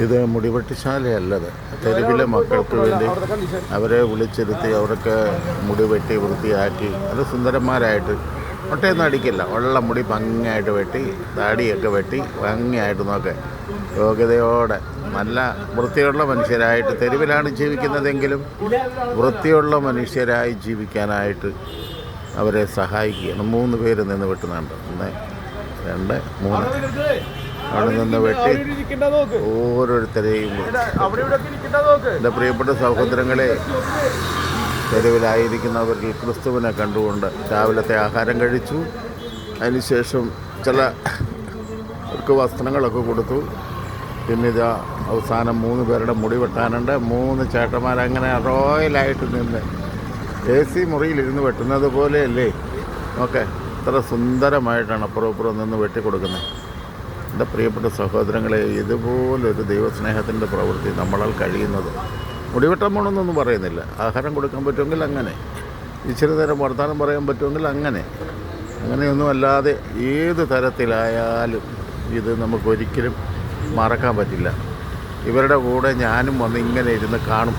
ഇത് മുടിവെട്ടിശാലയല്ലത്. തെരുവിലെ മക്കൾക്ക് വേണ്ടി അവരെ വിളിച്ചിരുത്തി അവർക്ക് മുടി വെട്ടി വൃത്തിയാക്കി അത് സുന്ദരന്മാരായിട്ട് ഒട്ടയൊന്നും അടിക്കില്ല, ഉള്ള മുടി ഭംഗിയായിട്ട് വെട്ടി താടിയൊക്കെ വെട്ടി ഭംഗിയായിട്ട് നോക്കെ യോഗ്യതയോടെ നല്ല വൃത്തിയുള്ള മനുഷ്യരായിട്ട്, തെരുവിലാണ് ജീവിക്കുന്നതെങ്കിലും വൃത്തിയുള്ള മനുഷ്യരായി ജീവിക്കാനായിട്ട് അവരെ സഹായിക്കുകയാണ്. 3 പേര് നിന്ന് വെട്ടുന്നുണ്ട്. 1, 2, 3 അവിടെ നിന്ന് വെട്ടി ഓരോരുത്തരെയും. എൻ്റെ പ്രിയപ്പെട്ട സഹോദരങ്ങളെ, തെരുവിലായിരിക്കുന്നവർക്ക് ക്രിസ്തുവിനെ കണ്ടുകൊണ്ട് രാവിലത്തെ ആഹാരം കഴിച്ചു. അതിനുശേഷം ചിലർക്ക് വസ്ത്രങ്ങളൊക്കെ കൊടുത്തു. പിന്നെ ഇതാ അവസാനം 3 പേരുടെ മുടി വെട്ടാനുണ്ട്. 3 ചേട്ടന്മാരങ്ങനെ റോയലായിട്ട് നിന്ന് AC മുറിയിലിരുന്ന് വെട്ടുന്നത് പോലെയല്ലേ ഓക്കെ, ഇത്ര സുന്ദരമായിട്ടാണ് അപ്പുറം ഇപ്പുറം നിന്ന് വെട്ടിക്കൊടുക്കുന്നത്. എൻ്റെ പ്രിയപ്പെട്ട സഹോദരങ്ങളെ, ഇതുപോലൊരു ദൈവസ്നേഹത്തിൻ്റെ പ്രവൃത്തി നമ്മളാൽ കഴിയുന്നത്. മുടിവെട്ടാൻ പോകണമെന്നൊന്നും പറയുന്നില്ല. ആഹാരം കൊടുക്കാൻ പറ്റുമെങ്കിൽ അങ്ങനെ, ഇച്ചിരി നേരം വർത്തമാനം പറയാൻ പറ്റുമെങ്കിൽ അങ്ങനെയൊന്നും അല്ലാതെ ഏത് തരത്തിലായാലും ഇത് നമുക്കൊരിക്കലും മറക്കാൻ പറ്റില്ല. ഇവരുടെ കൂടെ ഞാനും വന്ന് ഇങ്ങനെ ഇരുന്ന് കാണും,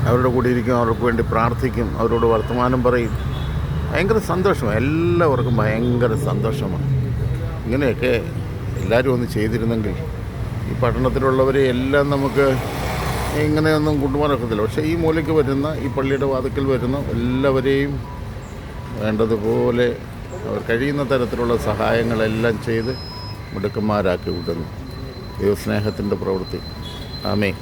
അവരുടെ കൂടെ ഇരിക്കും, അവർക്ക് വേണ്ടി പ്രാർത്ഥിക്കും, അവരോട് വർത്തമാനം പറയും. ഭയങ്കര സന്തോഷമാണ്, എല്ലാവർക്കും ഭയങ്കര സന്തോഷമാണ്. ഇങ്ങനെയൊക്കെ എല്ലാവരും ഒന്ന് ചെയ്തിരുന്നെങ്കിൽ ഈ പട്ടണത്തിലുള്ളവരെ എല്ലാം നമുക്ക് ഇങ്ങനെയൊന്നും കൊണ്ടുപോകാനൊക്കത്തില്ല. പക്ഷേ ഈ മൂലയ്ക്ക് വരുന്ന, ഈ പള്ളിയുടെ വാതിക്കൽ വരുന്ന എല്ലാവരെയും വേണ്ടതുപോലെ അവർ കഴിയുന്ന തരത്തിലുള്ള സഹായങ്ങളെല്ലാം ചെയ്ത് മിടുക്കന്മാരാക്കി വിടുന്നു. ദൈവസ്നേഹത്തിൻ്റെ പ്രവൃത്തി. ആമേൻ.